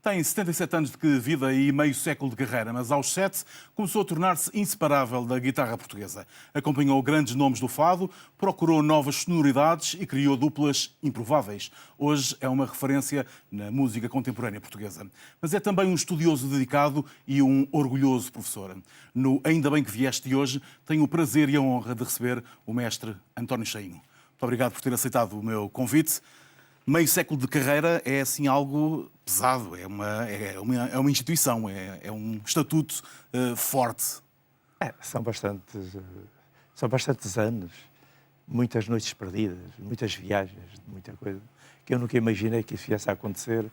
Tem 77 anos de vida e meio século de carreira, mas aos 7 começou a tornar-se inseparável da guitarra portuguesa. Acompanhou grandes nomes do fado, procurou novas sonoridades e criou duplas improváveis. Hoje é uma referência na música contemporânea portuguesa. Mas é também um estudioso dedicado e um orgulhoso professor. No Ainda Bem que Vieste de hoje, tenho o prazer e a honra de receber o mestre António Cheinho. Muito obrigado por ter aceitado o meu convite. Meio século de carreira é assim algo pesado, é uma instituição, é um estatuto forte. São bastantes anos, muitas noites perdidas, muitas viagens, muita coisa, que eu nunca imaginei que isso viesse a acontecer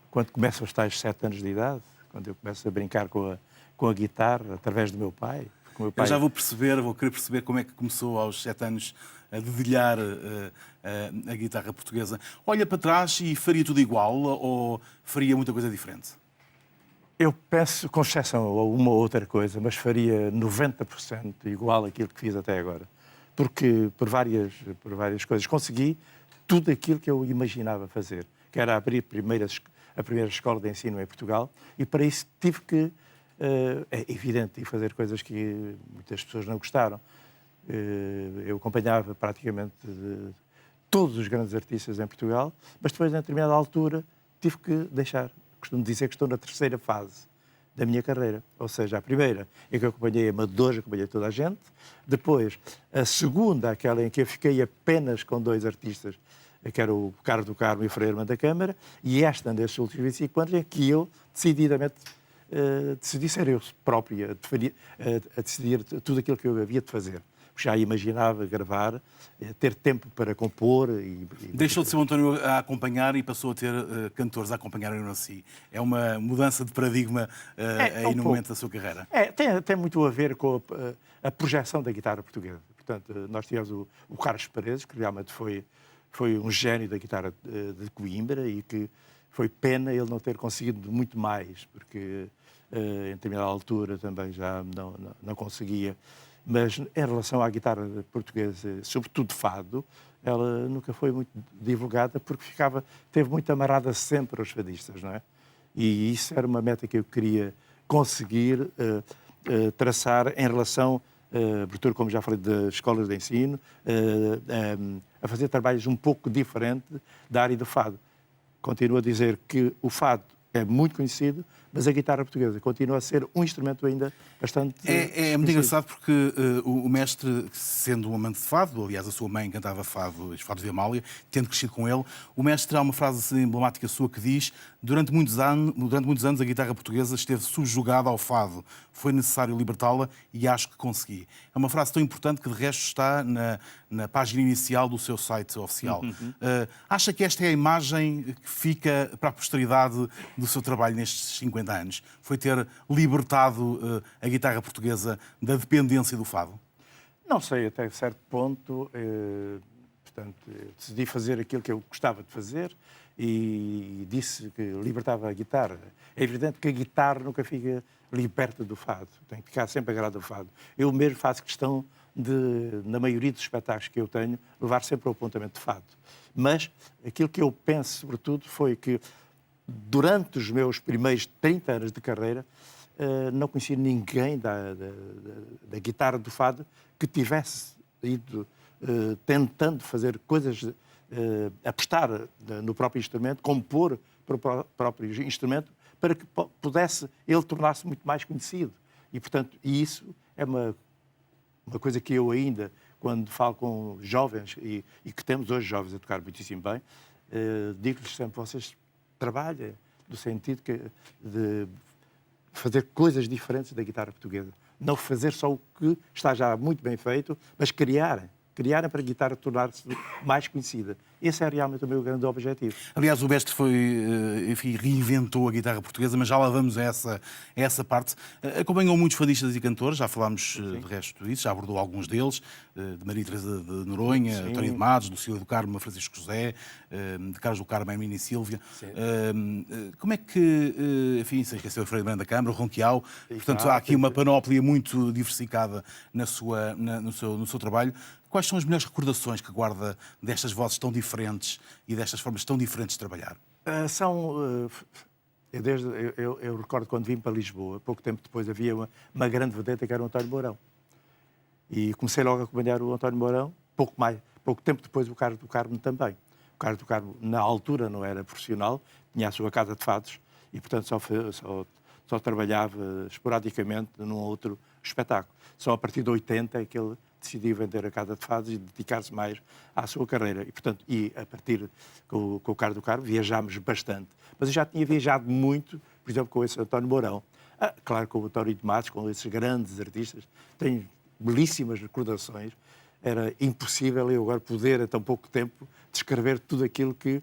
quando começam os tais 7 anos de idade, quando eu começo a brincar com a guitarra através do meu pai. Eu já vou querer perceber como é que começou aos 7 anos a dedilhar a guitarra portuguesa. Olha para trás e faria tudo igual ou faria muita coisa diferente? Eu penso, com exceção a uma ou outra coisa, mas faria 90% igual àquilo que fiz até agora. Porque por várias coisas consegui tudo aquilo que eu imaginava fazer, que era abrir a primeira escola de ensino em Portugal, e para isso tive que, é evidente, fazer coisas que muitas pessoas não gostaram. Eu acompanhava praticamente todos os grandes artistas em Portugal, mas depois, em determinada altura, tive que deixar. Costumo dizer que estou na terceira fase da minha carreira. Ou seja, a primeira em que eu acompanhei amadores, acompanhei toda a gente. Depois, a segunda, aquela em que eu fiquei apenas com 2 artistas, que era o Carlos do Carmo e o Frei Armando da Câmara, e esta, nestes últimos 25 anos, é que eu, decididamente, decidi ser eu próprio a decidir tudo aquilo que eu havia de fazer. Já imaginava gravar, ter tempo para compor. Deixou de ser o António a acompanhar e passou a ter cantores a acompanharem a si. É uma mudança de paradigma aí no momento da sua carreira. Tem muito a ver com a projeção da guitarra portuguesa. Portanto, nós tivemos o Carlos Paredes, que realmente foi um gênio da guitarra de Coimbra, e que foi pena ele não ter conseguido muito mais, porque em determinada altura também já não conseguia. Mas em relação à guitarra portuguesa, sobretudo fado, ela nunca foi muito divulgada porque teve muito amarrada sempre aos fadistas, não é? E isso era uma meta que eu queria conseguir traçar em relação, abertura, como já falei, das escolas de ensino, a fazer trabalhos um pouco diferentes da área do fado. Continuo a dizer que o fado é muito conhecido, mas a guitarra portuguesa continua a ser um instrumento ainda bastante... É muito engraçado porque o mestre, sendo um amante de fado, aliás, a sua mãe cantava fado, os fados de Amália, tendo crescido com ele, o mestre há uma frase emblemática sua que diz: durante muitos anos a guitarra portuguesa esteve subjugada ao fado. Foi necessário libertá-la e acho que consegui. É uma frase tão importante que, de resto, está na página inicial do seu site oficial. Acha que esta é a imagem que fica para a posteridade do seu trabalho nestes 50 anos? Foi ter libertado a guitarra portuguesa da dependência do fado? Não sei, até certo ponto. Portanto, decidi fazer aquilo que eu gostava de fazer e disse que libertava a guitarra. É evidente que a guitarra nunca fica liberta do fado, tem que ficar sempre agarrada ao fado. Eu mesmo faço questão de, na maioria dos espetáculos que eu tenho, levar sempre ao apontamento de fado. Mas aquilo que eu penso, sobretudo, foi que durante os meus primeiros 30 anos de carreira, não conheci ninguém da guitarra do fado que tivesse ido tentando fazer coisas, apostar no próprio instrumento, compor para o próprio instrumento, para que pudesse ele tornar-se muito mais conhecido. E, portanto, isso é uma coisa que eu ainda, quando falo com jovens, e que temos hoje jovens a tocar muitíssimo bem, digo-lhes sempre: vocês trabalhem no sentido de fazer coisas diferentes da guitarra portuguesa. Não fazer só o que está já muito bem feito, mas criarem para a guitarra tornar-se mais conhecida. Esse é realmente o meu grande objetivo. Aliás, o mestre reinventou a guitarra portuguesa, mas já lá vamos a essa parte. Acompanhou muitos fadistas e cantores, já falámos de resto disso, já abordou alguns deles, de Maria Teresa de Noronha, António de Matos, do Cílio do Carmo, Francisco José, de Carlos do Carmo, Hermínia Sílvia. Como é que, sem esquecer o Frei Armando da Câmara, o Ronquial, portanto há aqui uma panóplia muito diversificada no seu trabalho. Quais são as melhores recordações que guarda destas vozes tão diferentes e destas formas tão diferentes de trabalhar? Eu recordo quando vim para Lisboa, pouco tempo depois havia uma grande vedeta que era o António Mourão. E comecei logo a acompanhar o António Mourão, pouco tempo depois o Carlos do Carmo também. O Carlos do Carmo, na altura, não era profissional, tinha a sua casa de fados e, portanto, só trabalhava esporadicamente num outro espetáculo. Só a partir de 80 é que ele decidiu vender a casa de fados e dedicar-se mais à sua carreira. E, portanto, a partir com o Carlos do Carmo, viajámos bastante. Mas eu já tinha viajado muito, por exemplo, com esse António Mourão. Claro, com o António de Matos, com esses grandes artistas, tenho belíssimas recordações. Era impossível eu agora poder, em tão pouco tempo, descrever tudo aquilo que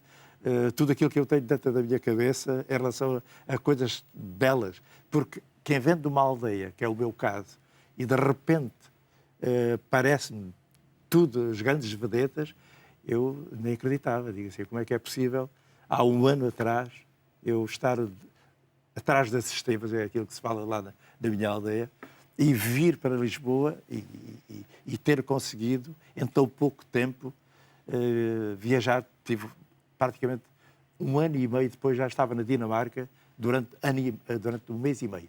eu tenho dentro da minha cabeça em relação a coisas belas. Porque quem vem de uma aldeia, que é o meu caso, e de repente parece-me tudo, as grandes vedetas, eu nem acreditava. Digo assim, como é que é possível, há um ano atrás, eu estar atrás das estevas, é aquilo que se fala lá na minha aldeia, e vir para Lisboa e ter conseguido, em tão pouco tempo, viajar. Tive praticamente um ano e meio depois, já estava na Dinamarca, durante um mês e meio.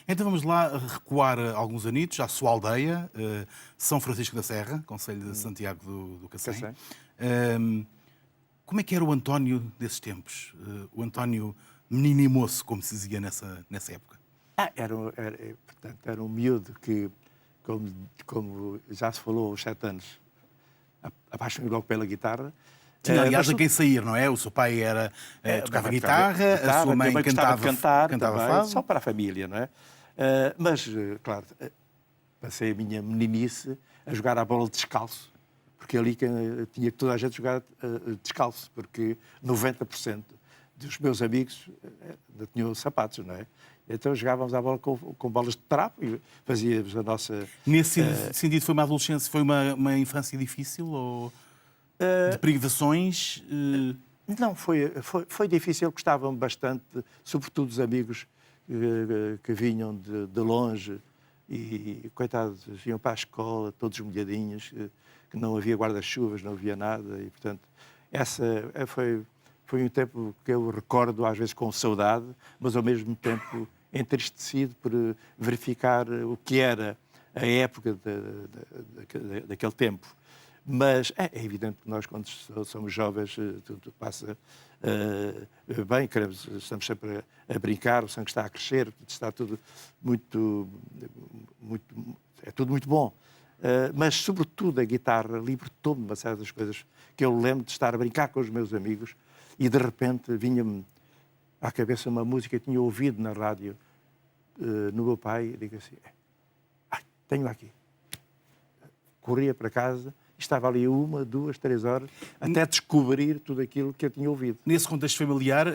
Então vamos lá recuar alguns anitos, à sua aldeia, São Francisco da Serra, concelho de Santiago do Cacém. Como é que era o António desses tempos? O António menino e moço, como se dizia nessa época? Portanto, era um miúdo que, como já se falou aos 7 anos, apaixonou logo pela guitarra. Tinha, aliás, a quem sair, não é? O seu pai tocava guitarra, a sua mãe cantava fado. Só para a família, não é? Mas, claro, passei a minha meninice a jogar a bola descalço, porque ali tinha que toda a gente jogar descalço, porque 90% dos meus amigos tinham sapatos, não é? Então jogávamos a bola com bolas de trapo e fazíamos a nossa... Nesse sentido, foi uma adolescência, foi uma infância difícil ou de privações? Não, foi difícil, gostavam bastante, sobretudo os amigos que vinham de longe e, coitados, iam para a escola, todos molhadinhos, que não havia guarda-chuvas, não havia nada e, portanto, foi um tempo que eu recordo, às vezes, com saudade, mas, ao mesmo tempo, entristecido por verificar o que era a época daquele tempo. Mas é evidente que nós, quando somos jovens, tudo passa bem, estamos sempre a brincar, o sangue está a crescer, está tudo é tudo muito bom. Mas, sobretudo, a guitarra libertou-me de uma série das coisas que eu lembro de estar a brincar com os meus amigos e, de repente, vinha-me à cabeça uma música que tinha ouvido na rádio no meu pai e digo assim, tenho aqui. Corria para casa, estava ali 1, 2, 3 horas, até descobrir tudo aquilo que eu tinha ouvido. Nesse contexto familiar,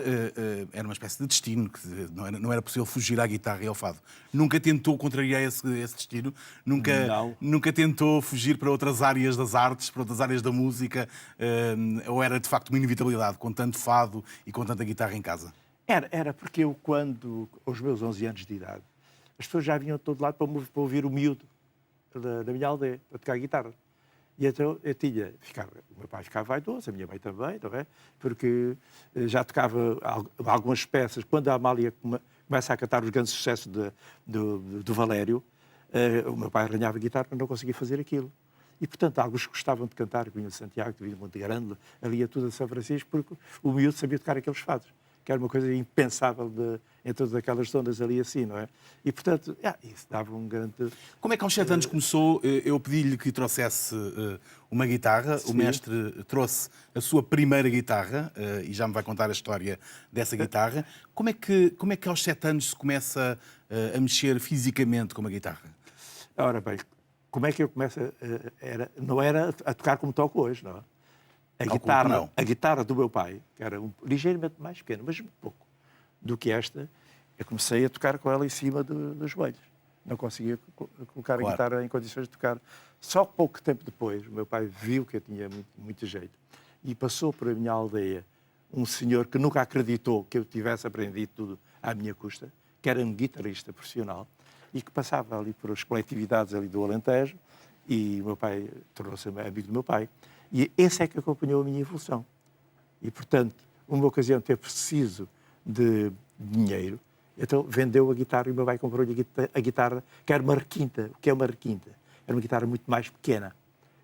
era uma espécie de destino, que não era possível fugir à guitarra e ao fado. Nunca tentou contrariar esse destino? Nunca tentou fugir para outras áreas das artes, para outras áreas da música? Ou era, de facto, uma inevitabilidade, com tanto fado e com tanta guitarra em casa? Era porque eu, aos meus 11 anos de idade, as pessoas já vinham de todo lado para ouvir o miúdo da minha aldeia, para tocar guitarra. E então o meu pai ficava vaidoso, a minha mãe também, não é? Porque já tocava algumas peças. Quando a Amália começa a cantar os grandes sucessos do Valério, o meu pai arranhava a guitarra, mas não conseguia fazer aquilo. E, portanto, alguns gostavam de cantar, vinha de Santiago, vinha de Monte Grande, ali a tudo a São Francisco, porque o miúdo sabia tocar aqueles fados, que era uma coisa impensável em todas aquelas zonas ali assim, não é? E, portanto, isso dava um grande... Como é que aos 7 anos começou? Eu pedi-lhe que trouxesse uma guitarra, Sim. O mestre trouxe a sua primeira guitarra e já me vai contar a história dessa guitarra. Como é que aos 7 anos se começa a mexer fisicamente com uma guitarra? Ora bem, como é que eu começo não era a tocar como toco hoje, não é? A guitarra do meu pai, que era ligeiramente mais pequena, mas um pouco do que esta, eu comecei a tocar com ela em cima dos joelhos. Não conseguia colocar a guitarra em condições de tocar. Só pouco tempo depois, o meu pai viu que eu tinha muito jeito e passou por a minha aldeia um senhor que nunca acreditou que eu tivesse aprendido tudo à minha custa, que era um guitarrista profissional e que passava ali por as coletividades ali do Alentejo e o meu pai tornou-se amigo do meu pai. E esse é que acompanhou a minha evolução. E, portanto, uma ocasião ter preciso de dinheiro. Então vendeu a guitarra e o meu pai comprou-lhe a guitarra, que era uma requinta. O que é uma requinta? Era uma guitarra muito mais pequena.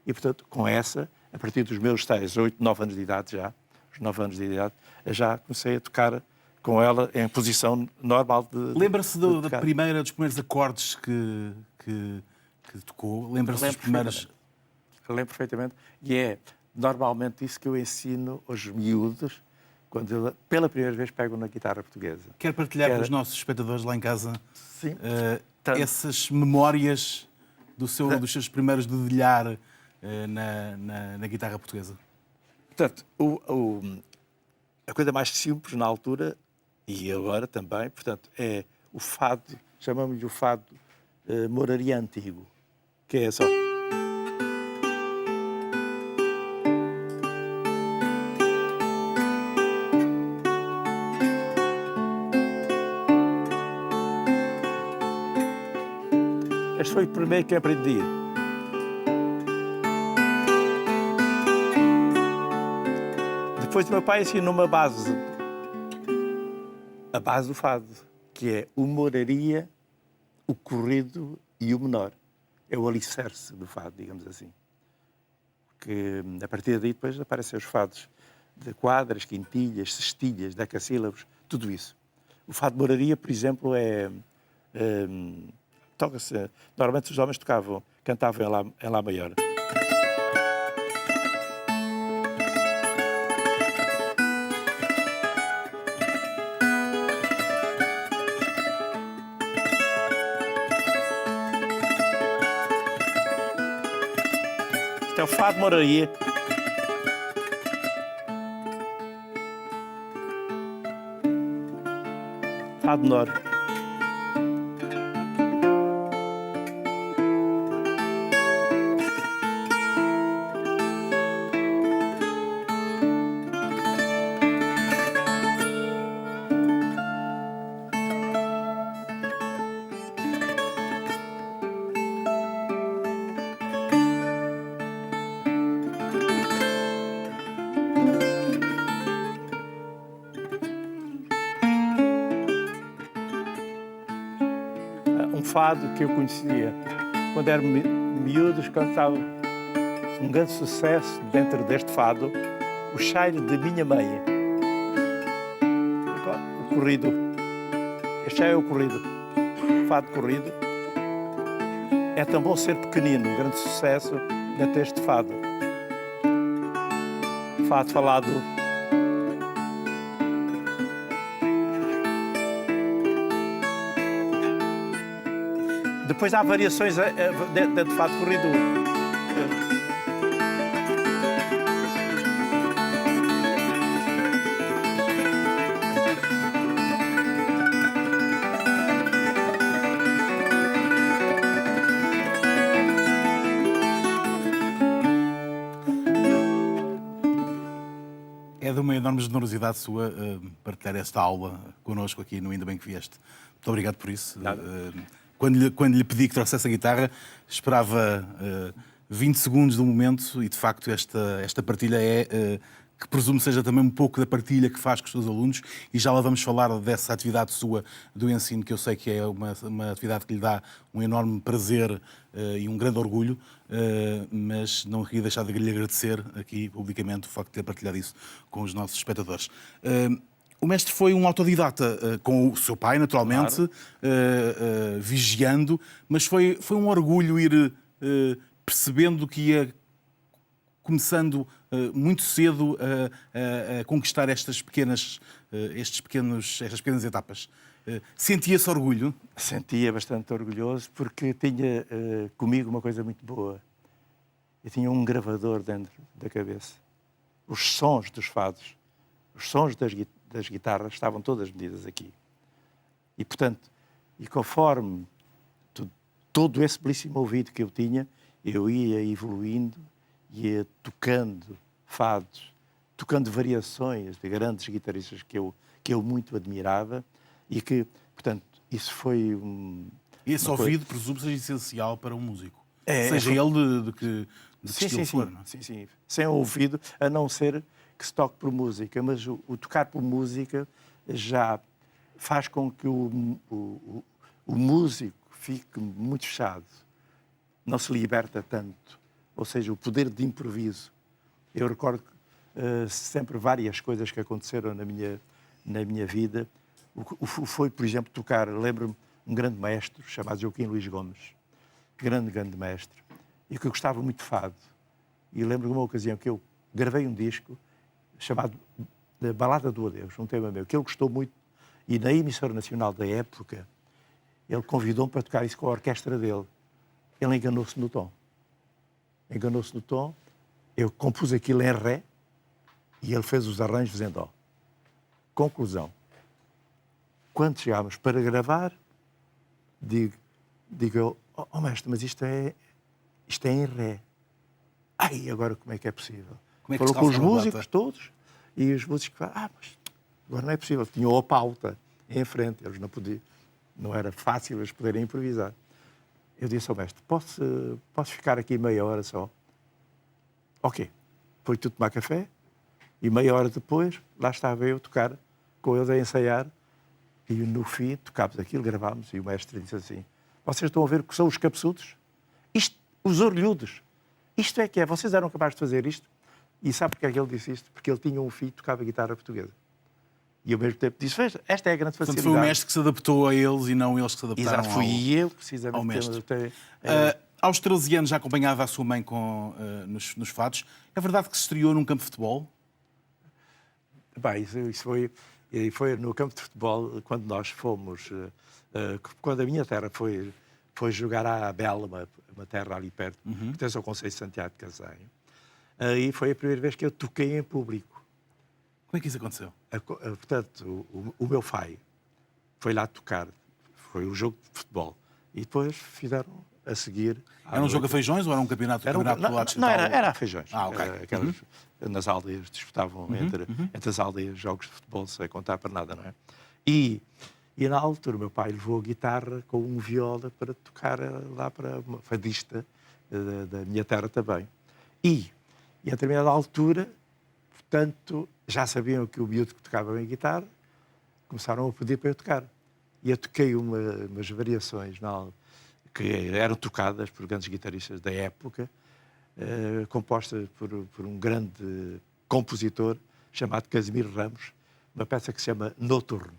E, portanto, com essa, a partir dos meus tais 8, 9 anos de idade já, os 9 anos de idade, já comecei a tocar com ela em posição normal de Lembra-se de dos tocar. primeiros acordes que tocou? Lembra-se dos primeiros... Lembro perfeitamente. E é normalmente isso que eu ensino aos miúdos quando pela primeira vez pegam na guitarra portuguesa. Quer partilhar com os nossos espectadores lá em casa Sim. essas memórias dos seus primeiros dedilhar na guitarra portuguesa? Portanto, a coisa mais simples na altura, e agora também, portanto, é o fado, chamamos-lhe o fado moraria antigo, que é só... Este foi o primeiro que aprendi. Depois o meu pai ensinou-me a base do fado, que é o moraria, o corrido e o menor. É o alicerce do fado, digamos assim. Que a partir daí depois aparecem os fados de quadras, quintilhas, cestilhas, decassílabos, tudo isso. O fado de moraria, por exemplo, toca-se... Normalmente os homens cantavam em Lá maior. Isto é o fado de moraria. Fado menor. Um fado que eu conhecia quando era miúdos, cantava um grande sucesso dentro deste fado, o Cheiro de Minha Mãe. O corrido. Este é o corrido. O fado corrido. É tão bom ser pequenino, um grande sucesso dentro deste fado. Fado falado. Depois há variações dentro do fado corrido. É de uma enorme generosidade sua partilhar esta aula connosco aqui no Ainda Bem que Vieste. Muito obrigado por isso. Quando lhe pedi que trouxesse a guitarra, esperava 20 segundos do momento e, de facto, esta partilha que presumo seja também um pouco da partilha que faz com os seus alunos, e já lá vamos falar dessa atividade sua do ensino, que eu sei que é uma atividade que lhe dá um enorme prazer e um grande orgulho, mas não queria deixar de lhe agradecer aqui publicamente o facto de ter partilhado isso com os nossos espectadores. O mestre foi um autodidata, com o seu pai, naturalmente, Claro. Vigiando, mas foi um orgulho ir percebendo que ia começando muito cedo a conquistar estas pequenas etapas. Sentia esse orgulho? Sentia bastante orgulhoso porque tinha comigo uma coisa muito boa. Eu tinha um gravador dentro da cabeça. Os sons dos fados, os sons das guitarras estavam todas medidas aqui. E, portanto, conforme todo esse belíssimo ouvido que eu tinha, eu ia evoluindo, ia tocando fados, tocando variações de grandes guitarristas que eu muito admirava e que, portanto, isso foi Esse ouvido, presumo, seja essencial para um músico. Seja ele de que estilo for. Não é? Sim. Sem ouvido, a não ser que se toque por música. Mas o tocar por música já faz com que o músico fique muito fechado, não se liberta tanto, ou seja, o poder de improviso. Eu recordo sempre várias coisas que aconteceram na minha vida. Foi, por exemplo, tocar, lembro-me, um grande maestro chamado Joaquim Luís Gomes, grande mestre, e que eu gostava muito de fado. E lembro-me de uma ocasião que eu gravei um disco chamado Balada do Adeus, um tema meu, que ele gostou muito, e na emissora nacional da época, ele convidou-me para tocar isso com a orquestra dele. Ele enganou-se no tom. Eu compus aquilo em ré e ele fez os arranjos em dó. Conclusão. Quando chegámos para gravar, digo eu, mestre, mas isto é em ré. Ai, agora como é que é possível? Como é que Falou está com a os falar, músicos Data? todos e os músicos falaram, mas agora não é possível. Tinham a pauta em frente, eles não podiam, não era fácil eles poderem improvisar. Eu disse ao mestre, posso ficar aqui meia hora só? Ok. Foi tudo tomar café e meia hora depois, lá estava eu a tocar com eles a ensaiar e no fim tocámos aquilo, gravámos e o mestre disse assim, vocês estão a ver o que são os cabeçudos? Os orelhudos. Isto é que é, vocês eram capazes de fazer isto? E sabe porque é que ele disse isto? Porque ele tinha um filho que tocava guitarra portuguesa. E ao mesmo tempo disse, esta é a grande Portanto, facilidade. foi o mestre que se adaptou a eles e não eles que se adaptaram Exato, fui eu, precisamente, ao mestre. que me adaptei. Aos 13 anos já acompanhava a sua mãe nos fados. É verdade que se estreou num campo de futebol? Bem, isso foi no campo de futebol, quando nós fomos, quando a minha terra foi jogar à Bela, uma terra ali perto, que pertence ao Conselho de Santiago de Casanho. Aí foi a primeira vez que eu toquei em público. Como é que isso aconteceu? Portanto, o meu pai foi lá tocar, foi um jogo de futebol, e depois fizeram a seguir... Era um jogo a feijões ou era um campeonato do lado distrital? Não, era a feijões. Ok. Nas aldeias, disputavam entre as aldeias jogos de futebol, sem contar para nada, não é? E na altura o meu pai levou a guitarra com um viola para tocar lá para uma fadista da minha terra também. E a determinada altura, portanto, já sabiam que o miúdo que tocava bem guitarra, começaram a pedir para eu tocar. E eu toquei umas variações que eram tocadas por grandes guitarristas da época, compostas por um grande compositor chamado Casimiro Ramos, uma peça que se chama Noturno.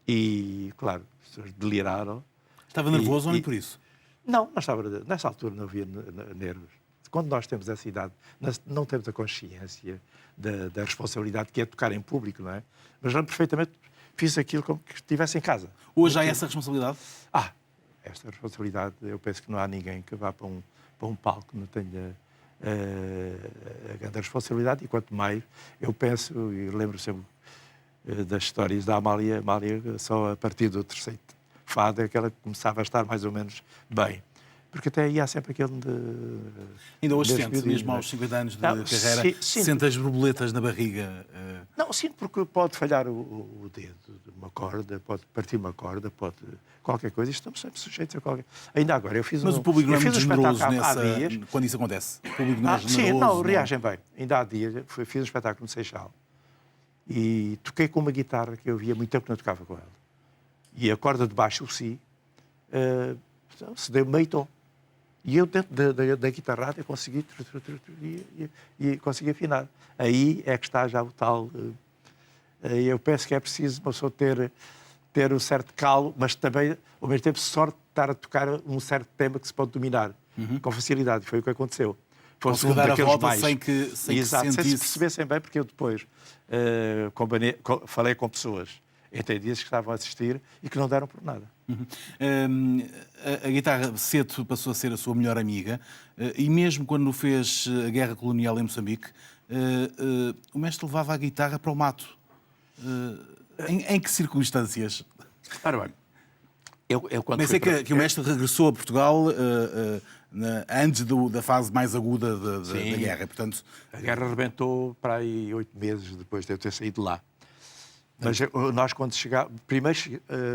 E, claro, as pessoas deliraram. Estava nervoso ou nem por isso? Não estava, nessa altura não havia nervos. Quando nós temos essa idade, nós não temos a consciência da responsabilidade que é tocar em público, não é? Mas lembro perfeitamente, fiz aquilo como que estivesse em casa. Hoje há essa responsabilidade? Esta responsabilidade, eu penso que não há ninguém que vá para um palco que não tenha a grande responsabilidade, e quanto mais, eu penso, e lembro sempre das histórias da Amália, só a partir do terceiro fado é que ela começava a estar mais ou menos bem. Porque até aí há sempre aquele Ainda hoje sente, mesmo aos 50 anos de carreira, sente as borboletas na barriga? Não, sinto porque pode falhar o dedo de uma corda, pode partir uma corda, pode qualquer coisa. Estamos sempre sujeitos a qualquer... Ainda agora, eu fiz Mas o público não é muito generoso dias. Quando isso acontece? O público não é generoso? Sim, não, reagem bem. Ainda há dias, fiz um espetáculo no Seixal e toquei com uma guitarra que eu havia muito tempo que não tocava com ela. E a corda de baixo, o si, se deu meio tom. E eu, dentro da guitarrada, eu consegui e consegui afinar. Aí é que está já o tal... eu penso que é preciso uma pessoa ter um certo calo, mas também, ao mesmo tempo, sorte de estar a tocar um certo tema que se pode dominar com facilidade. Foi o que aconteceu. Fosse um dar a volta mais. sem que Exato, sem se percebessem bem, porque eu depois falei com pessoas entendidas que estavam a assistir e que não deram por nada. A guitarra cedo passou a ser a sua melhor amiga e mesmo quando fez a guerra colonial em Moçambique, o mestre levava a guitarra para o mato. Em que circunstâncias? Ora bem, eu quando nem sei que o mestre regressou a Portugal antes da fase mais aguda da guerra. Portanto, a guerra arrebentou para aí 8 meses depois de eu ter saído lá. Mas nós, quando chegámos, primeiro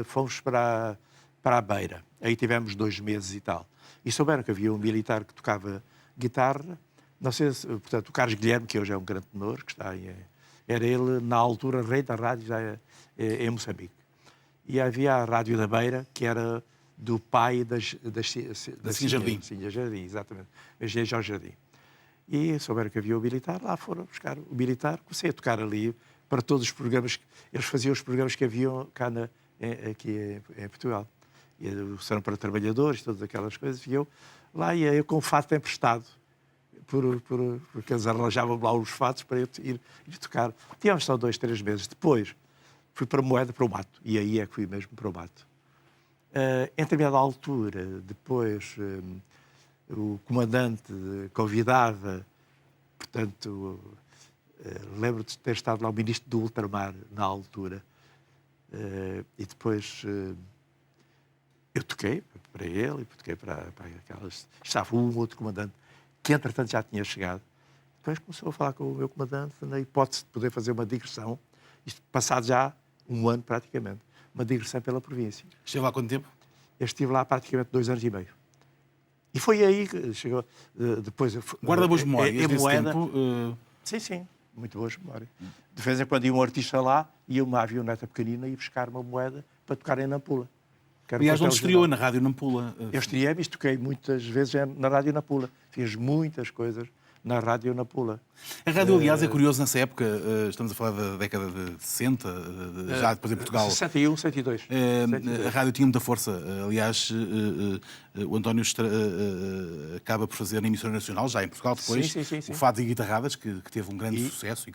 fomos para a Beira. Aí tivemos 2 meses e tal. E souberam que havia um militar que tocava guitarra. Não sei se, portanto, o Carlos Guilherme, que hoje é um grande tenor, que está aí, era ele, na altura, rei da rádio já em Moçambique. e havia a Rádio da Beira, que era do pai da Sinha Jardim. Sinha Jardim, exatamente. Engenheiro Jorge Jardim. E souberam que havia o militar, lá foram buscar o militar. Comecei a tocar ali para todos os programas. Eles faziam os programas que haviam cá aqui em Portugal. E são para trabalhadores, todas aquelas coisas. E eu lá ia eu com o fato emprestado, porque eles arranjavam lá os fatos para eu ir tocar. Tivemos só 2, 3 meses. Depois fui para Moeda, para o mato. E aí é que fui mesmo para o mato. Em determinada altura, depois, o comandante convidava, portanto, lembro de ter estado lá o ministro do Ultramar, na altura, e depois eu toquei para ele, e toquei para aquelas... Estava um outro comandante, que entretanto já tinha chegado. Depois começou a falar com o meu comandante, na hipótese de poder fazer uma digressão, isto passado já um ano praticamente, uma digressão pela província. Esteve lá há quanto tempo? Eu estive lá praticamente 2 anos e meio. E foi aí que chegou, depois... Guarda boas memórias em desse Moeda, tempo? Sim, muito boas memórias. De vez em quando ia um artista lá, ia uma avioneta pequenina e buscar uma moeda para tocar em Nampula. Aliás, onde estreou, na Rádio Nampula. Eu estreiei-me e toquei muitas vezes na Rádio Nampula. Fiz muitas coisas na Rádio Nampula. A rádio, aliás, é curioso nessa época, estamos a falar da década de 60, já depois em Portugal. 61, 62. A rádio tinha muita força. Aliás, o António acaba por fazer na emissora nacional, já em Portugal, depois, sim. o Fado e Guitarradas, que teve um grande sucesso e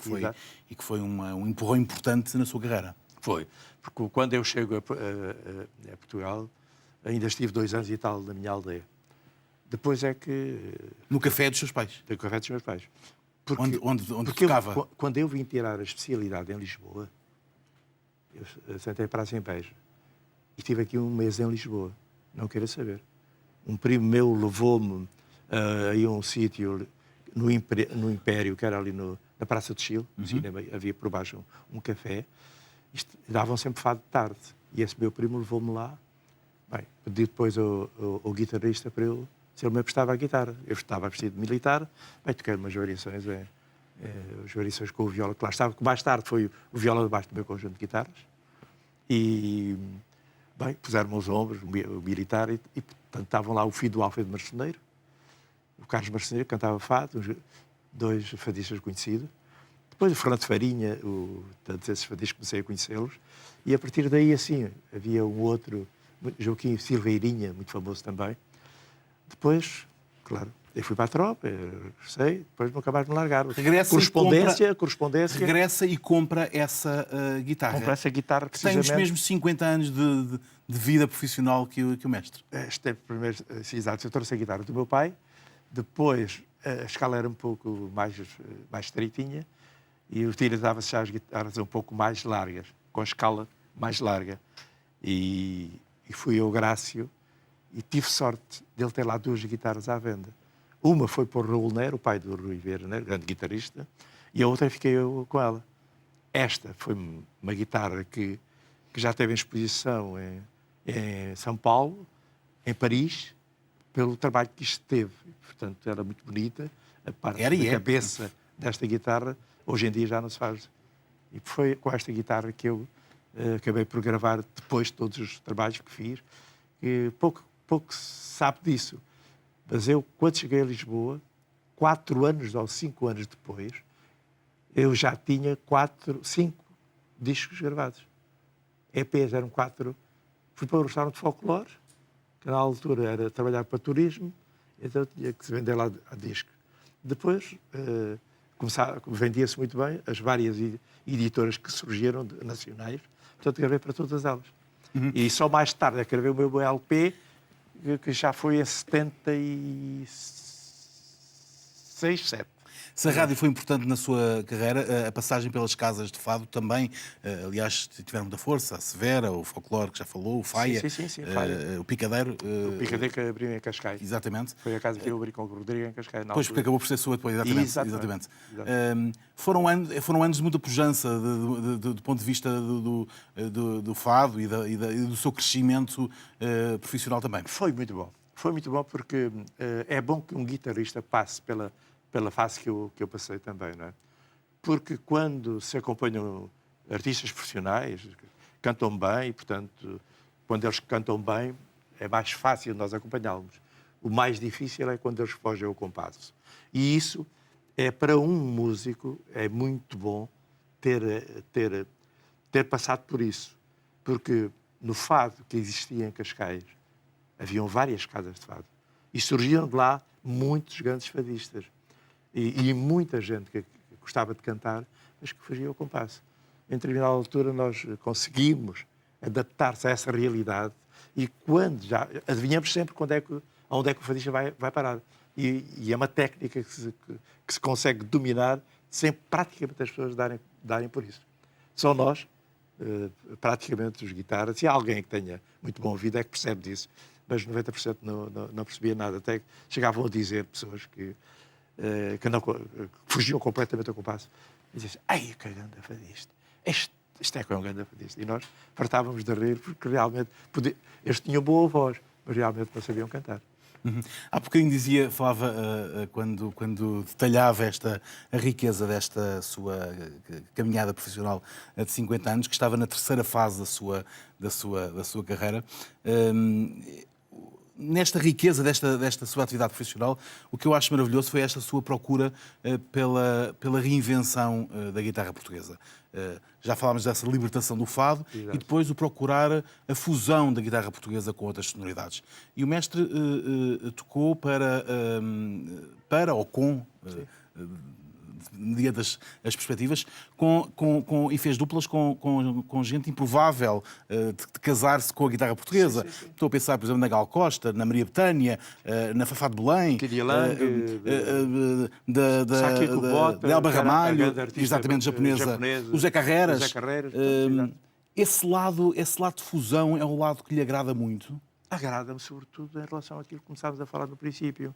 que foi um empurrão importante na sua carreira. Foi. Porque quando eu chego a Portugal, ainda estive 2 anos e tal na minha aldeia. Depois é que... No café dos seus pais? No café dos meus pais. Onde porque tocava? Quando eu vim tirar a especialidade em Lisboa, eu sentei para a Beja e estive aqui 1 mês em Lisboa. Não queira saber. Um primo meu levou-me a um sítio no Império, que era ali na Praça de Chile, no cinema, havia por baixo um café. Davam sempre fado de tarde. E esse meu primo levou-me lá. Bem, pedi depois ao guitarrista para eu, se ele me emprestava a guitarra. Eu estava vestido de militar, bem, toquei umas variações, variações com o viola, que lá estava, que mais tarde foi o viola debaixo do meu conjunto de guitarras. E, bem, puseram-me aos ombros, o militar, e portanto, estavam lá o filho do Alfredo Marceneiro, o Carlos Marceneiro, que cantava fado, 2 fadistas conhecidos. Depois o Fernando Farinha, tantos esses fadistas, comecei a conhecê-los. E a partir daí, assim, havia um outro, Joaquim Silveirinha, muito famoso também. Depois, claro, eu fui para a tropa, sei, depois nunca mais me largaram. Correspondência. Regressa e compra essa guitarra. Compra essa guitarra, precisamente. Tem os mesmos 50 anos de vida profissional que o mestre. Este é primeiro, exato, eu trouxe a guitarra do meu pai, depois a escala era um pouco mais estreitinha e utilizava-se já as guitarras um pouco mais largas, com a escala mais larga. E fui ao Grácio e tive sorte dele ter lá 2 guitarras à venda. Uma foi para o Raul Nero, o pai do Rui Vieira, né, grande guitarrista, e a outra fiquei eu com ela. Esta foi uma guitarra que já teve em exposição em São Paulo, em Paris, pelo trabalho que isto teve. Portanto, era muito bonita. A parte da cabeça desta guitarra, hoje em dia já não se faz. E foi com esta guitarra que eu acabei por gravar depois de todos os trabalhos que fiz. E pouco se sabe disso. Mas eu, quando cheguei a Lisboa, 4 anos ou 5 anos depois, eu já tinha 5 discos gravados. EPs eram 4. Fui para o restaurante de folclore, que na altura era trabalhar para turismo, então tinha que se vender lá a disco. Depois, vendia-se muito bem as várias editoras que surgiram, nacionais, portanto, gravei para todas elas. E só mais tarde é que gravei o meu LP, que já foi em 76, 7. Se a rádio foi importante na sua carreira, a passagem pelas casas de fado também, aliás, tiveram muita força, a Severa, o Folclore, que já falou, o Faia, sim, Faia. O Picadeiro. O Picadeiro que abriu em Cascais. Exatamente. Foi a casa que eu abri com o Rodrigo em Cascais. Pois, porque acabou por ser sua depois, exatamente. Foram anos de muita pujança do ponto de vista do fado e do seu crescimento profissional também. Foi muito bom porque é bom que um guitarrista passe pela fase que eu passei também, não é? Porque quando se acompanham artistas profissionais, cantam bem e, portanto, quando eles cantam bem, é mais fácil nós acompanhá-los. O mais difícil é quando eles fogem ao compasso. E isso é, para um músico, é muito bom ter passado por isso. Porque no fado que existia em Cascais, haviam várias casas de fado. E surgiam de lá muitos grandes fadistas. E muita gente que gostava de cantar, mas que fugia ao compasso. Em determinada altura nós conseguimos adaptar-se a essa realidade e quando já adivinhamos sempre onde é que o fadista vai parar. E é uma técnica que se consegue dominar sem praticamente as pessoas darem por isso. Só nós, praticamente os guitarras, e há alguém que tenha muito bom ouvido é que percebe disso, mas 90% não percebia nada. Até que chegavam a dizer pessoas que fugiam completamente ao compasso e diziam: ai, que grande fadista! Isto é que é um grande fadista. E nós fartávamos de rir porque realmente eles tinham boa voz, mas realmente não sabiam cantar. Uhum. Há bocadinho falava quando detalhava a riqueza desta sua caminhada profissional de 50 anos, que estava na terceira fase da sua carreira. Nesta riqueza desta sua atividade profissional, o que eu acho maravilhoso foi esta sua procura pela reinvenção da guitarra portuguesa. Já falámos dessa libertação do fado. Exato. E depois o procurar a fusão da guitarra portuguesa com outras sonoridades. E o mestre tocou para ou com... mediante as perspectivas, e fez duplas com gente improvável de casar-se com a guitarra portuguesa. Sim. Estou a pensar, por exemplo, na Gal Costa, na Maria Betânia, na Fafá de Belém, da Elba Ramalho, exatamente japonesa, o Zé Carreras. Esse lado de fusão é um lado que lhe agrada muito? Agrada-me, sobretudo, em relação àquilo que começámos a falar no princípio,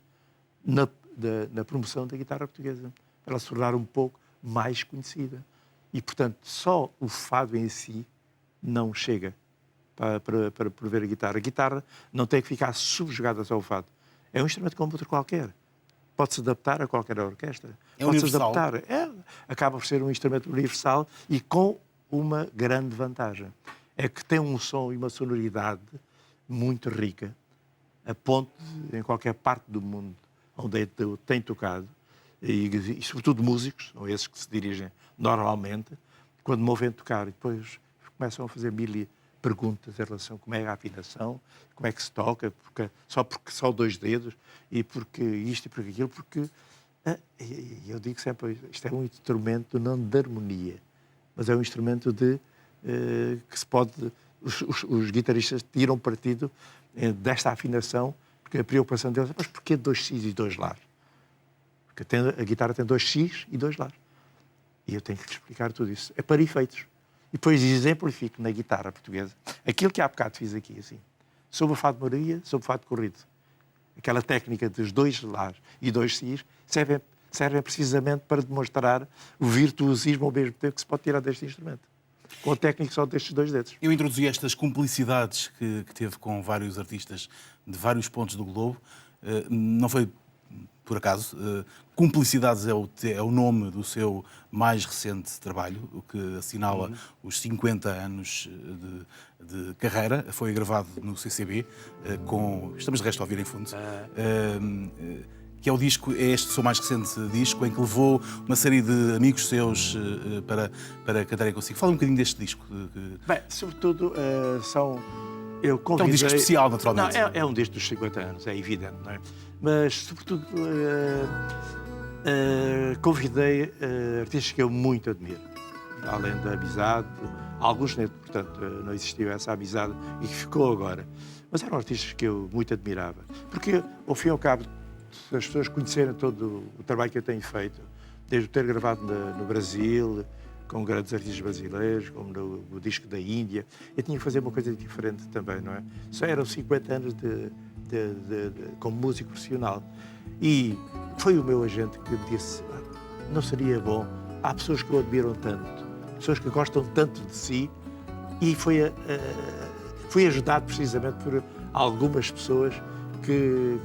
na promoção da guitarra portuguesa, para ela se tornar um pouco mais conhecida. E, portanto, só o fado em si não chega para prover a guitarra. A guitarra não tem que ficar subjugada só ao fado. É um instrumento como outro qualquer. Pode-se adaptar a qualquer orquestra. É universal. Acaba por ser um instrumento universal e com uma grande vantagem. É que tem um som e uma sonoridade muito rica, a ponto de, em qualquer parte do mundo onde tem tocado, e sobretudo músicos, são esses que se dirigem normalmente, quando me ouvem tocar e depois começam a fazer mil perguntas em relação a como é a afinação, como é que se toca, porque só 2 dedos, e porque isto e porque aquilo, porque eu digo sempre, isto é um instrumento não de harmonia, mas é um instrumento que se pode... Os guitarristas tiram partido desta afinação, porque a preocupação deles é: mas porquê 2 Cis e 2 Lás? Porque a guitarra tem 2 X e 2 Lás. E eu tenho que lhe explicar tudo isso. É para efeitos. E depois exemplifico na guitarra portuguesa aquilo que há bocado fiz aqui, assim, sobre o fado de Maria, sobre o fado de corrido. Aquela técnica dos 2 Lás e 2 Cis servem precisamente para demonstrar o virtuosismo ao mesmo tempo que se pode tirar deste instrumento, com a técnica só destes 2 dedos. Eu introduzi estas cumplicidades que teve com vários artistas de vários pontos do globo. Não foi por acaso. Cumplicidades é o nome do seu mais recente trabalho, o que assinala os 50 anos de carreira. Foi gravado no CCB, estamos de resto a ouvir em fundo, que é este seu mais recente disco, em que levou uma série de amigos seus para cantarem consigo. Fala um bocadinho deste disco. Bem, sobretudo eu convidei... É um disco especial, naturalmente. Não, é um disco dos 50 anos, é evidente, não é? Mas, sobretudo, convidei artistas que eu muito admiro, além da amizade. Alguns, portanto, não existiu essa amizade e que ficou agora. Mas eram artistas que eu muito admirava. Porque, ao fim e ao cabo, as pessoas conhecerem todo o trabalho que eu tenho feito, desde ter gravado no Brasil, com grandes artistas brasileiros, como no disco da Índia, eu tinha que fazer uma coisa diferente também, não é? Só eram 50 anos como músico profissional. E foi o meu agente que me disse: não seria bom? Há pessoas que o admiram tanto, pessoas que gostam tanto de si, e fui ajudado precisamente por algumas pessoas que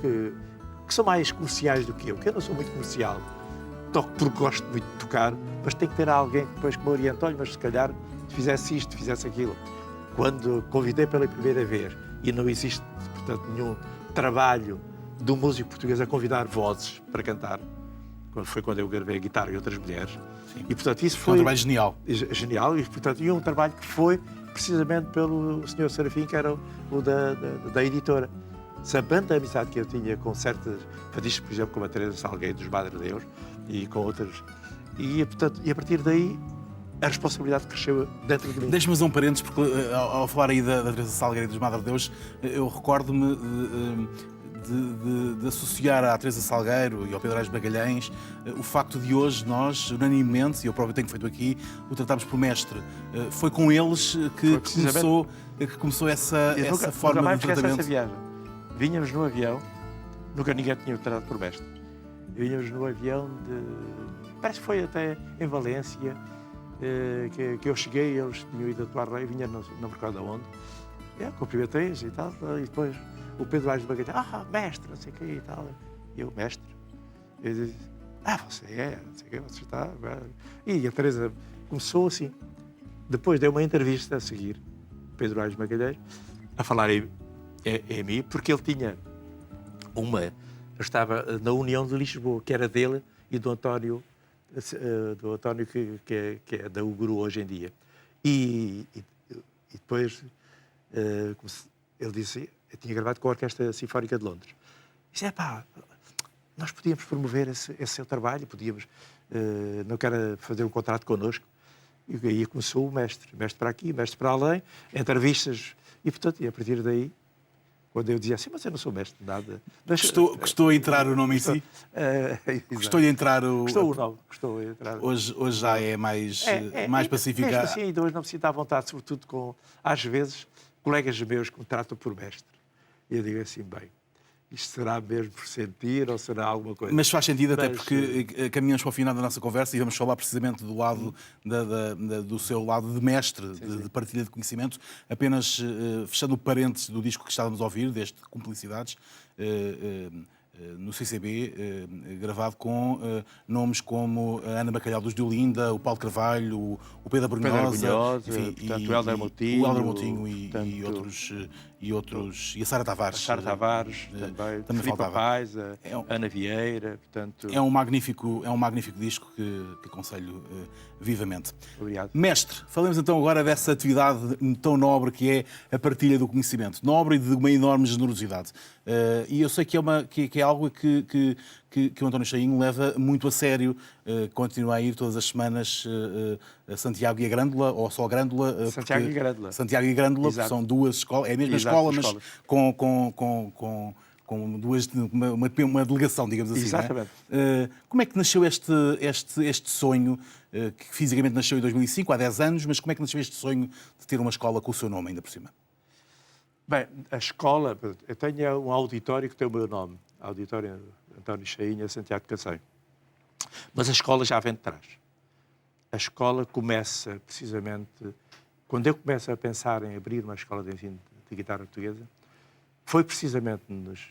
são mais comerciais do que eu não sou muito comercial. Toco porque gosto muito de tocar, mas tem que ter alguém que depois me oriente: olha, mas se calhar fizesse isto, fizesse aquilo. quando convidei pela primeira vez, e não existe, portanto, nenhum trabalho de um músico português a convidar vozes para cantar, foi quando eu gravei a guitarra e outras mulheres. Sim. E, portanto, isso Foi um trabalho genial. Genial, e, portanto, um trabalho que foi precisamente pelo Sr. Serafim, que era o da editora. Sabendo a amizade que eu tinha com certas fadistas, por exemplo, como a Teresa Salgueiro, dos Madre Deus, e com outras. E, portanto, e a partir daí, a responsabilidade cresceu dentro de mim. Deixe-me fazer um parênteses, porque ao falar aí da Teresa Salgueiro e dos Madre Deus, eu recordo-me de associar à Teresa Salgueiro e ao Pedro Aires Magalhães o facto de hoje nós, unanimemente, e eu próprio tenho feito aqui, o tratámos por mestre. Foi com eles que começou essa forma mais de tratamento. Essa viagem. Vinhamos no avião, nunca ninguém tinha o tratado por mestre. Vinhamos no avião parece que foi até em Valência, que eu cheguei, eles tinham ido atuar lá e vinha não me recordo aonde. Eu cumprimentei-os e tal, e depois o Pedro Aires de Magalhães, mestre, não sei o quê e tal. E eu, mestre. Eu disse, você é, não sei o quê, você está. E a Teresa começou assim. Depois deu uma entrevista a seguir, Pedro Aires de Magalhães, a falar em mim, porque ele tinha eu estava na União de Lisboa, que era dele e do António que é da UGRU hoje em dia. E depois ele disse, eu tinha gravado com a Orquestra Sinfónica de Londres. Disse, nós podíamos promover esse seu trabalho, podíamos, não quero fazer um contrato connosco. E aí começou o mestre para aqui, mestre para além, entrevistas, e portanto, e a partir daí, quando eu dizia assim, mas eu não sou mestre de nada. Custou a entrar o nome em si? Custou-lhe entrar o... Custou o nome, custou a entrar. Hoje já é mais pacificado. Mesmo assim, ainda hoje não me sinto à vontade, sobretudo com, às vezes, colegas meus que me tratam por mestre. E eu digo assim, bem, isto será mesmo por sentir ou será alguma coisa? Mas faz sentido, até porque caminhamos para o final da nossa conversa e vamos falar precisamente do lado do seu lado de mestre, de partilha de conhecimento. Apenas fechando o parênteses do disco que estávamos a ouvir, deste Cumplicidades, no CCB, gravado com nomes como a Ana Bacalhau dos de Olinda, o Paulo Carvalho, o Pedro Brunhosa, o Hélder Moutinho, e a Sara Tavares. A Sara Tavares, também Filipe Paz, a Ana Vieira, portanto... É um magnífico disco que aconselho vivamente. Obrigado. Mestre, falemos então agora dessa atividade tão nobre que é a partilha do conhecimento. Nobre e de uma enorme generosidade. E eu sei que é algo que o António Chainho leva muito a sério. Continua a ir todas as semanas a Santiago e a Grândola, ou só a Grândola. Santiago e Grândola. Santiago e Grândola, porque são duas escolas, é a mesma escola, mas com uma delegação, digamos assim. Exatamente. Como é que nasceu este sonho, que fisicamente nasceu em 2005, há 10 anos, mas como é que nasceu este sonho de ter uma escola com o seu nome ainda por cima? Bem, a escola, eu tenho um auditório que tem o meu nome, Auditório António Chainho, Santiago de Cacém. Mas a escola já vem de trás. A escola começa precisamente, quando eu começo a pensar em abrir uma escola de ensino de guitarra portuguesa, foi precisamente nos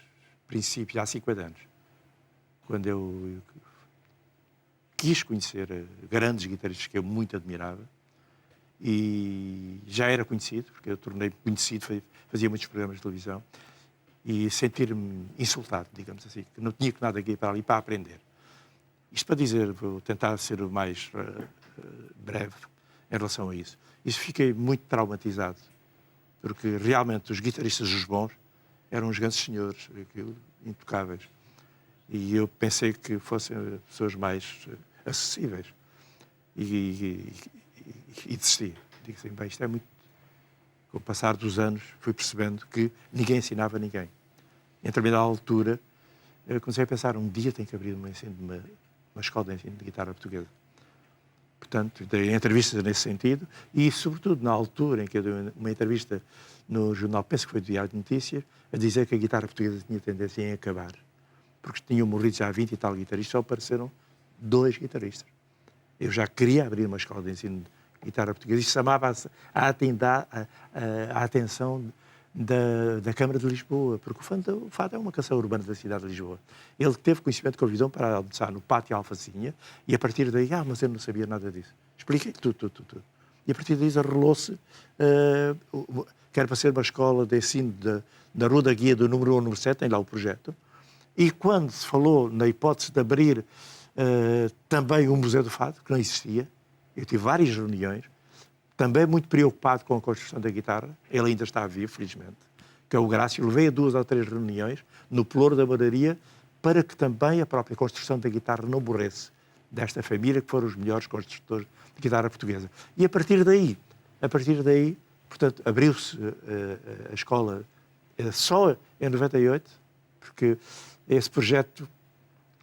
princípios, há 50 anos, quando eu quis conhecer grandes guitarristas que eu muito admirava, e já era conhecido, porque eu tornei conhecido, fazia muitos programas de televisão, e sentir-me insultado, digamos assim, que não tinha que nada aqui para ali para aprender. Isto para dizer, vou tentar ser o mais breve em relação a isso. Isso fiquei muito traumatizado, porque realmente os guitarristas, os bons, eram uns grandes senhores, intocáveis. E eu pensei que fossem pessoas mais acessíveis. E desisti. Digo assim, bem, isto é muito... Com o passar dos anos, fui percebendo que ninguém ensinava a ninguém. Em determinada altura, eu comecei a pensar, um dia tenho que abrir uma escola de ensino de guitarra portuguesa. Portanto, dei entrevistas nesse sentido e, sobretudo, na altura em que eu dei uma entrevista no jornal, penso que foi do Diário de Notícias, a dizer que a guitarra portuguesa tinha tendência em acabar. Porque tinham morrido já 20 e tal guitarristas, só apareceram 2 guitarristas. Eu já queria abrir uma escola de ensino de guitarra portuguesa e chamava a atenção da Câmara de Lisboa, porque o Fado é uma canção urbana da cidade de Lisboa. Ele teve conhecimento, convidou-me para almoçar no Pátio Alfacinha e a partir daí, mas eu não sabia nada disso. Expliquei tudo. E a partir daí arrelou-se, que era para ser uma escola de ensino da Rua da Guia do número 1 ao número 7, tem lá o projeto. E quando se falou na hipótese de abrir também um Museu do Fado, que não existia, eu tive várias reuniões, também muito preocupado com a construção da guitarra, ele ainda está vivo, felizmente, que é o Grácio, levei a 2 ou 3 reuniões no Pelouro da Moraria para que também a própria construção da guitarra não morresse desta família, que foram os melhores construtores de guitarra portuguesa. E a partir daí, portanto, abriu-se a escola só em 98, porque esse projeto,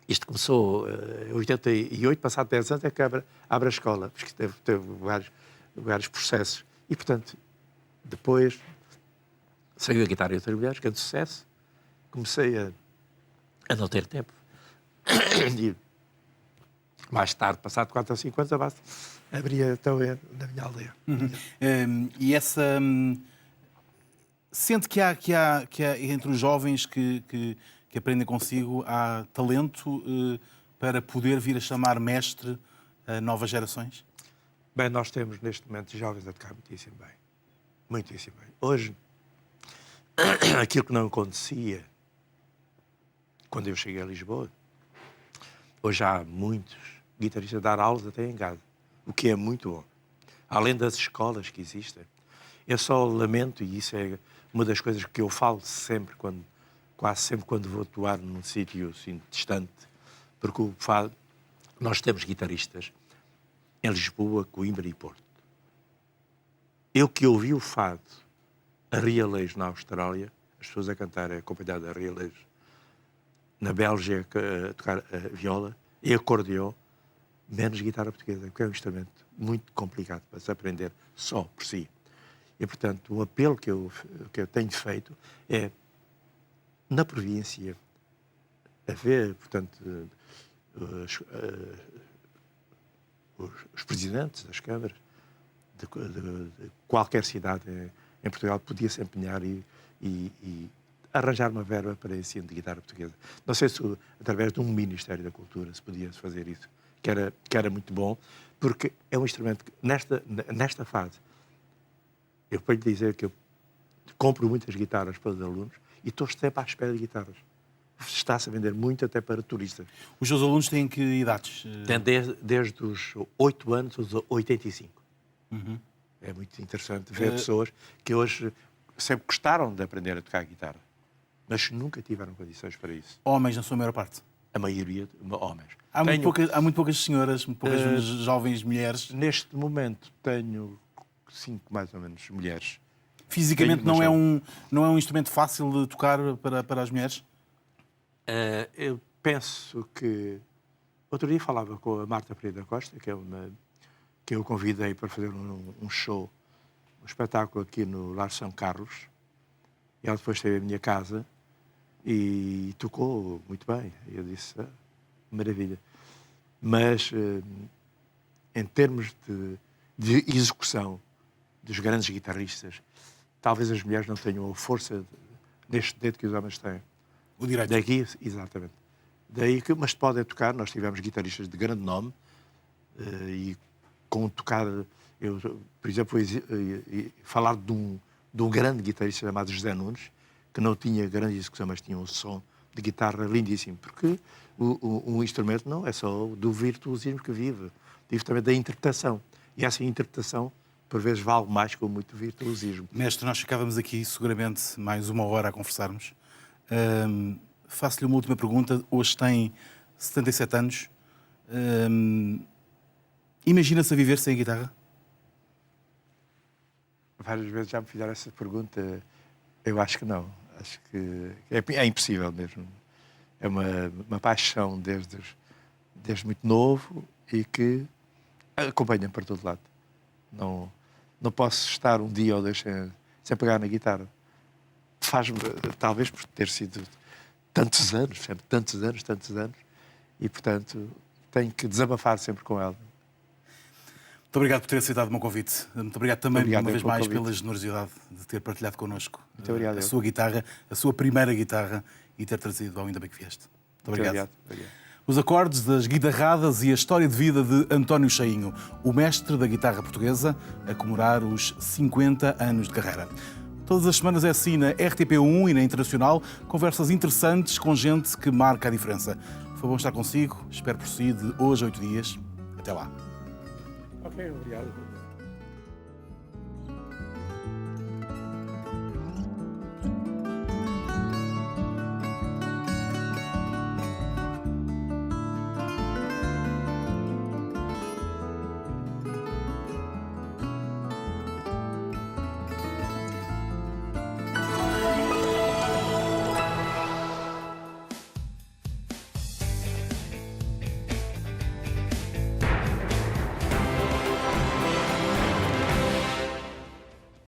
isto começou em 88, passado 10 anos é que abre a escola, porque teve vários processos. E, portanto, depois saiu a Guitarra e Outras Mulheres, que é de sucesso. Comecei a não ter tempo. E mais tarde, passado 4 ou 5 anos, abria então na minha aldeia. E essa... sente que há entre os jovens que aprendem consigo, há talento para poder vir a chamar mestre a novas gerações? Bem, nós temos neste momento jovens a tocar muitíssimo bem. Muitíssimo bem. Hoje, aquilo que não acontecia quando eu cheguei a Lisboa, hoje há muitos guitarristas a dar aulas até em casa, o que é muito bom. Além das escolas que existem, eu só lamento, e isso é uma das coisas que eu falo sempre, quase sempre quando vou atuar num sítio assim, distante, porque o fado, nós temos guitarristas em Lisboa, Coimbra e Porto. Eu que ouvi o fado a Rialejo na Austrália, as pessoas a cantar acompanhado a Rialejo, na Bélgica a tocar a viola e acordeão, menos guitarra portuguesa, que é um instrumento muito complicado para se aprender só por si. E, portanto, o apelo que eu tenho feito é, na província, haver, portanto, os presidentes das câmaras de qualquer cidade em Portugal podia-se empenhar e arranjar uma verba para ensino de guitarra portuguesa. Não sei se através de um Ministério da Cultura se podia fazer isso, que era muito bom, porque é um instrumento que nesta fase, eu para lhe dizer que eu compro muitas guitarras para os alunos e estou sempre à espera de guitarras. Está-se a vender muito até para turistas. Os seus alunos têm que idades? Tem desde os 8 anos aos 85. Uhum. É muito interessante ver pessoas que hoje sempre gostaram de aprender a tocar guitarra, mas nunca tiveram condições para isso. Homens, na sua maior parte? A maioria homens. Há muito poucas senhoras, muito poucas jovens mulheres. Neste momento tenho 5 mais ou menos mulheres. Fisicamente não é um instrumento fácil de tocar para as mulheres? Eu penso que... Outro dia falava com a Marta Pereira da Costa, que eu convidei para fazer um show, um espetáculo aqui no Lar São Carlos. E ela depois esteve à minha casa e tocou muito bem. E eu disse, maravilha. Mas, em termos de execução dos grandes guitarristas, talvez as mulheres não tenham a força neste dedo que os homens têm. O direito. Daqui, exatamente. Mas podem tocar, nós tivemos guitarristas de grande nome e com tocar, eu, por exemplo, falar de um grande guitarrista chamado José Nunes, que não tinha grande execução, mas tinha um som de guitarra lindíssimo, porque um instrumento não é só do virtuosismo que vive também da interpretação. E essa interpretação, por vezes, vale mais que muito virtuosismo. Mestre, nós ficávamos aqui seguramente mais uma hora a conversarmos. Faço-lhe uma última pergunta. Hoje tem 77 anos. Imagina-se a viver sem guitarra? Várias vezes já me fizeram essa pergunta. Eu acho que não. Acho que é impossível mesmo. É uma paixão desde muito novo e que acompanha para todo lado. Não posso estar um dia ou dois sem pegar na guitarra. Faz-me, talvez por ter sido tantos anos, e, portanto, tenho que desabafar sempre com ela. Muito obrigado por ter aceitado o meu convite. Muito obrigado também, uma vez mais, convite. pela generosidade de ter partilhado connosco obrigado, a sua guitarra, a sua primeira guitarra, e ter trazido ao Ainda Bem que Vieste. Muito obrigado. Obrigado. Os acordes das guitarradas e a história de vida de António Cheinho, o mestre da guitarra portuguesa, a comemorar os 50 anos de carreira. Todas as semanas é assim na RTP1 e na Internacional, conversas interessantes com gente que marca a diferença. Foi bom estar consigo, espero por si de hoje a 8 dias. Até lá. Ok, obrigado.